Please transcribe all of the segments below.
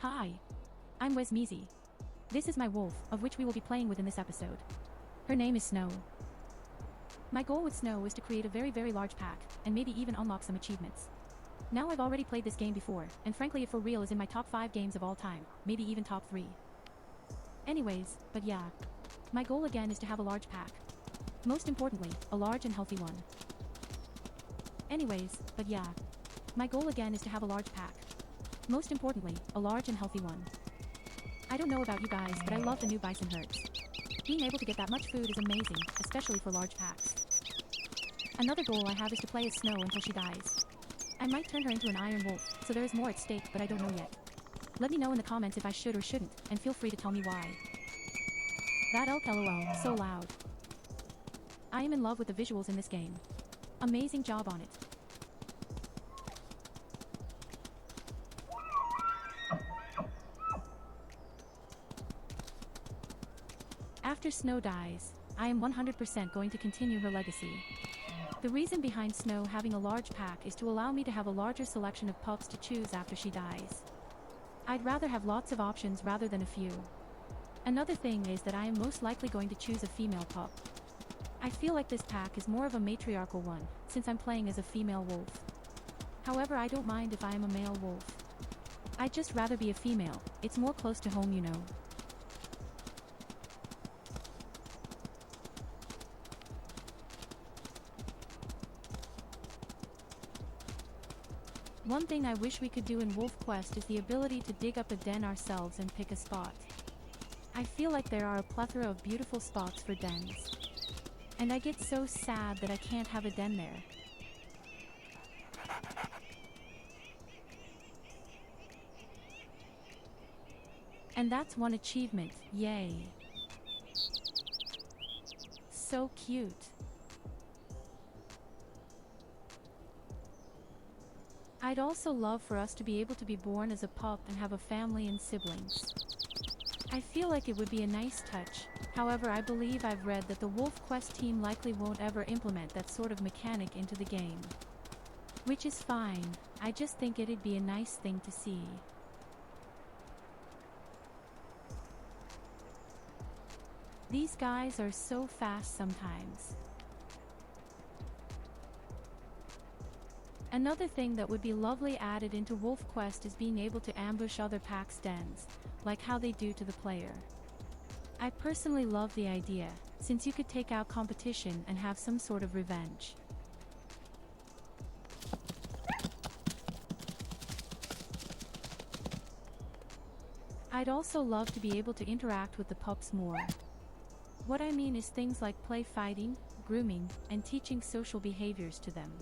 Hi. I'm Wesmeezy. This is my wolf, of which we will be playing with in this episode. Her name is Snow. My goal with Snow is to create a very large pack, and maybe even unlock some achievements. Now I've already played this game before, and frankly it for real is in my top 5 games of all time, maybe even top 3. Anyways, but yeah. My goal again is to have a large pack. Most importantly, a large and healthy one. Anyways, but yeah. My goal again is to have a large pack. Most importantly, a large and healthy one. I don't know about you guys, but I love the new bison herds. Being able to get that much food is amazing, especially for large packs. Another goal I have is to play as Snow until she dies. I might turn her into an iron wolf, so there is more at stake, but I don't know yet. Let me know in the comments if I should or shouldn't, and feel free to tell me why. That elk lol, so loud. I am in love with the visuals in this game. Amazing job on it. After Snow dies, I am 100% going to continue her legacy. The reason behind Snow having a large pack is to allow me to have a larger selection of pups to choose after she dies. I'd rather have lots of options rather than a few. Another thing is that I am most likely going to choose a female pup. I feel like this pack is more of a matriarchal one, since I'm playing as a female wolf. However, I don't mind if I am a male wolf. I'd just rather be a female, it's more close to home, you know. One thing I wish we could do in WolfQuest is the ability to dig up a den ourselves and pick a spot. I feel like there are a plethora of beautiful spots for dens. And I get so sad that I can't have a den there. And that's one achievement, yay. So cute. I'd also love for us to be able to be born as a pup and have a family and siblings. I feel like it would be a nice touch, however I believe I've read that the WolfQuest team likely won't ever implement that sort of mechanic into the game. Which is fine, I just think it'd be a nice thing to see. These guys are so fast sometimes. Another thing that would be lovely added into WolfQuest is being able to ambush other packs' dens, like how they do to the player. I personally love the idea, since you could take out competition and have some sort of revenge. I'd also love to be able to interact with the pups more. What I mean is things like play fighting, grooming, and teaching social behaviors to them.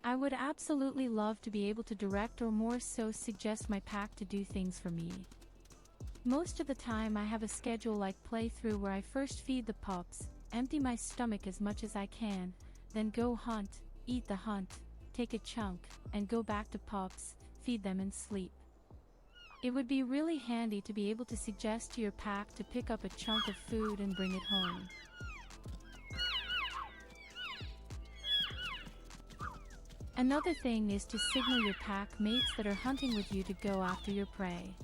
I would absolutely love to be able to direct or more so suggest my pack to do things for me. Most of the time I have a schedule like playthrough where I first feed the pups, empty my stomach as much as I can, then go hunt, eat the hunt, take a chunk, and go back to pups, feed them and sleep. It would be really handy to be able to suggest to your pack to pick up a chunk of food and bring it home. Another thing is to signal your pack mates that are hunting with you to go after your prey.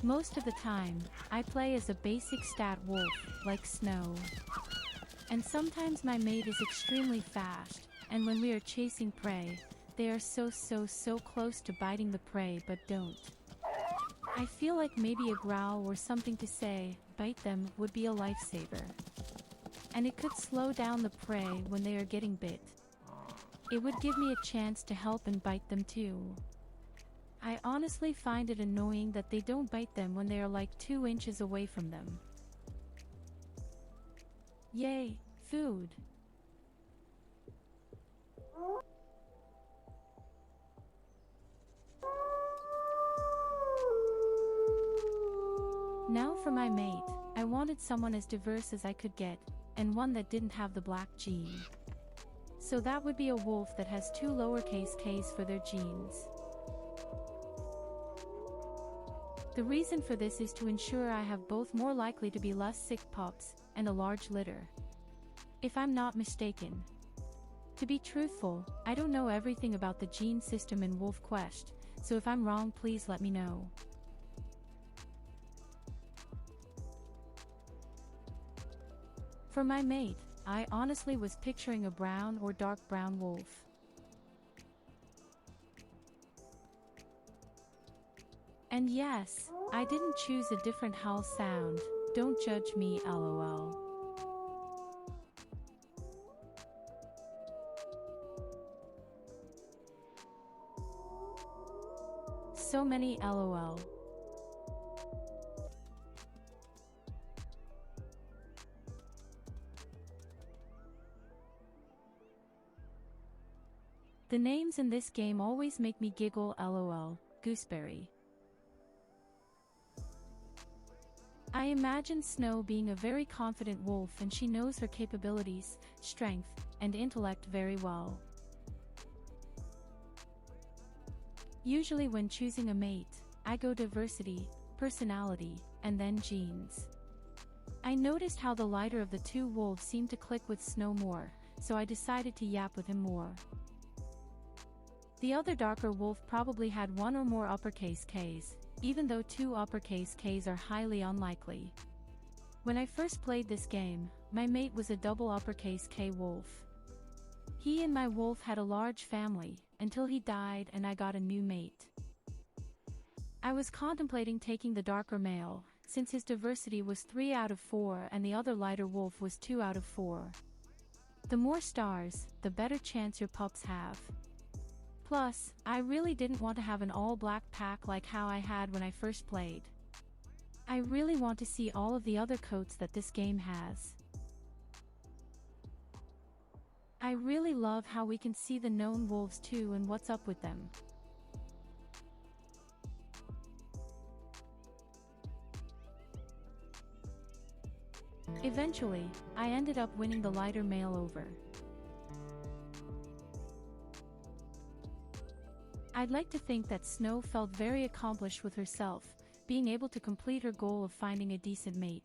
Most of the time, I play as a basic stat wolf, like Snow. And sometimes my mate is extremely fast, and when we are chasing prey, they are so close to biting the prey but don't. I feel like maybe a growl or something to say, bite them, would be a lifesaver. And it could slow down the prey when they are getting bit. It would give me a chance to help and bite them too. I honestly find it annoying that they don't bite them when they are like 2 inches away from them. Yay, food! Now for my mate, I wanted someone as diverse as I could get, and one that didn't have the black gene. So that would be a wolf that has 2 lowercase k's for their genes. The reason for this is to ensure I have both more likely to be less sick pups, and a large litter. If I'm not mistaken. To be truthful, I don't know everything about the gene system in WolfQuest, so if I'm wrong please let me know. For my mate, I honestly was picturing a brown or dark brown wolf. And yes, I didn't choose a different howl sound, don't judge me lol. So many lol. The names in this game always make me giggle lol, gooseberry. I imagine Snow being a very confident wolf and she knows her capabilities, strength, and intellect very well. Usually when choosing a mate, I go diversity, personality, and then genes. I noticed how the lighter of the two wolves seemed to click with Snow more, so I decided to yap with him more. The other darker wolf probably had one or more uppercase Ks, even though two uppercase Ks are highly unlikely. When I first played this game, my mate was a double uppercase K wolf. He and my wolf had a large family, until he died and I got a new mate. I was contemplating taking the darker male, since his diversity was 3 out of 4 and the other lighter wolf was 2 out of 4. The more stars, the better chance your pups have. Plus, I really didn't want to have an all-black pack like how I had when I first played. I really want to see all of the other coats that this game has. I really love how we can see the known wolves too and what's up with them. Eventually, I ended up winning the lighter male over. I'd like to think that Snow felt very accomplished with herself, being able to complete her goal of finding a decent mate.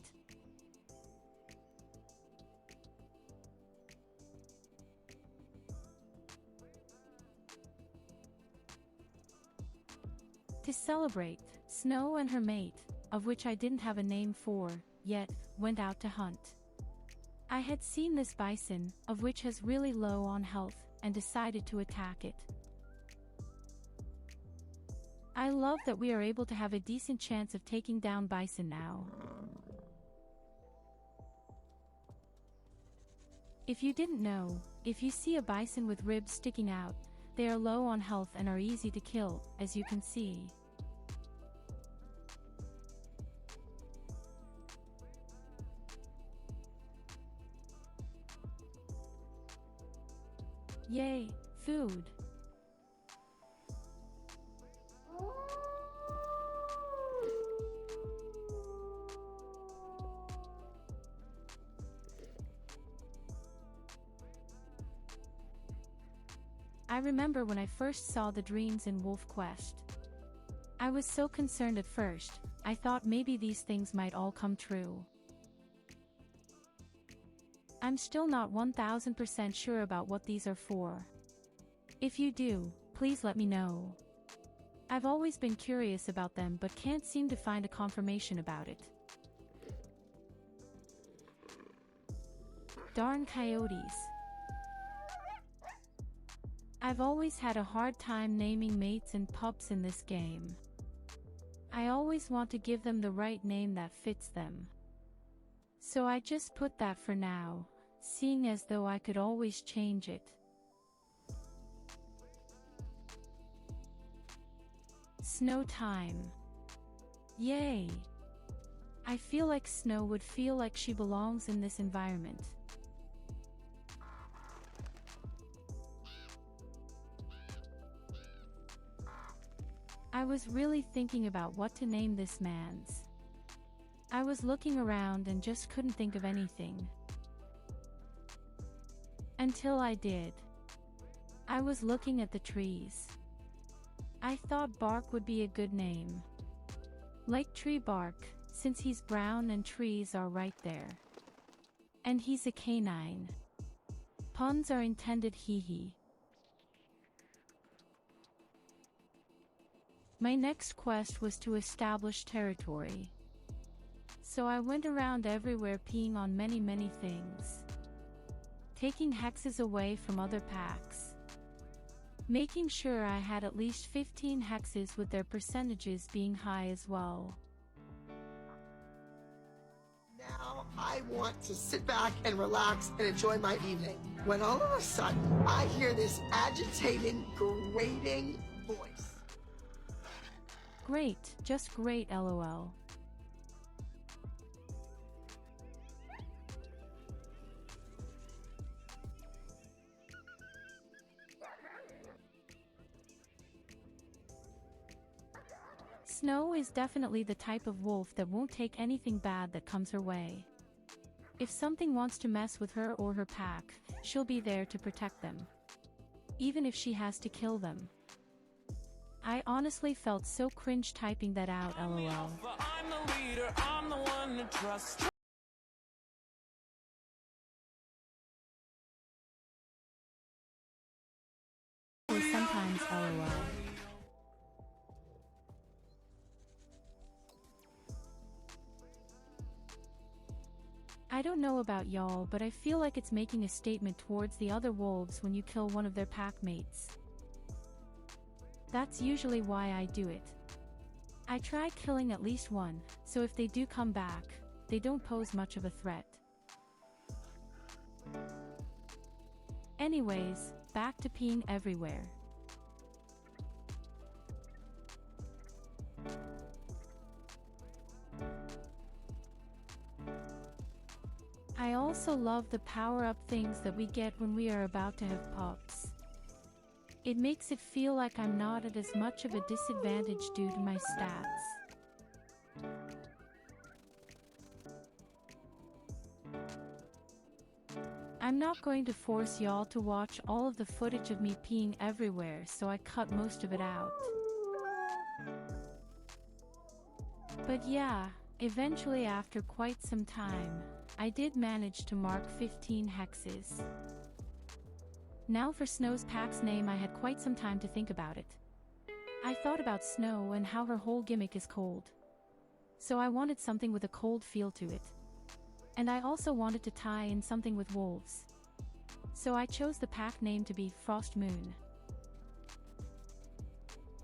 To celebrate, Snow and her mate, of which I didn't have a name for, yet, went out to hunt. I had seen this bison, of which has really low on health, and decided to attack it. I love that we are able to have a decent chance of taking down bison now. If you didn't know, if you see a bison with ribs sticking out, they are low on health and are easy to kill, as you can see. Yay, food! I remember when I first saw the dreams in WolfQuest. I was so concerned at first, I thought maybe these things might all come true. I'm still not 1000% sure about what these are for. If you do, please let me know. I've always been curious about them but can't seem to find a confirmation about it. Darn coyotes. I've always had a hard time naming mates and pups in this game. I always want to give them the right name that fits them. So I just put that for now, seeing as though I could always change it. Snow time. Yay! I feel like Snow would feel like she belongs in this environment. I was really thinking about what to name this man's. I was looking around and just couldn't think of anything. Until I did. I was looking at the trees. I thought Bark would be a good name. Like tree bark, since he's brown and trees are right there. And he's a canine. Puns are intended, hee hee. My next quest was to establish territory. So I went around everywhere peeing on many things. Taking hexes away from other packs. Making sure I had at least 15 hexes with their percentages being high as well. Now I want to sit back and relax and enjoy my evening, when all of a sudden I hear this agitated, grating voice. Great, just great, lol. Snow is definitely the type of wolf that won't take anything bad that comes her way. If something wants to mess with her or her pack, she'll be there to protect them. Even if she has to kill them. I honestly felt so cringe typing that out, lol. I'm the leader, I'm the one to trust. Sometimes lol. I don't know about y'all, but I feel like it's making a statement towards the other wolves when you kill one of their pack mates. That's usually why I do it. I try killing at least one, so if they do come back, they don't pose much of a threat. Anyways, back to peeing everywhere. I also love the power-up things that we get when we are about to have pups. It makes it feel like I'm not at as much of a disadvantage due to my stats. I'm not going to force y'all to watch all of the footage of me peeing everywhere, so I cut most of it out. But yeah, eventually after quite some time, I did manage to mark 15 hexes. Now for Snow's pack's name, I had quite some time to think about it. I thought about Snow and how her whole gimmick is cold. So I wanted something with a cold feel to it. And I also wanted to tie in something with wolves. So I chose the pack name to be Frost Moon.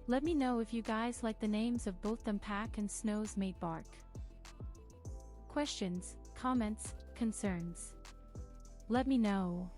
Let me know if you guys like the names of both them Pack and Snow's mate Bark. Questions, comments, concerns. Let me know.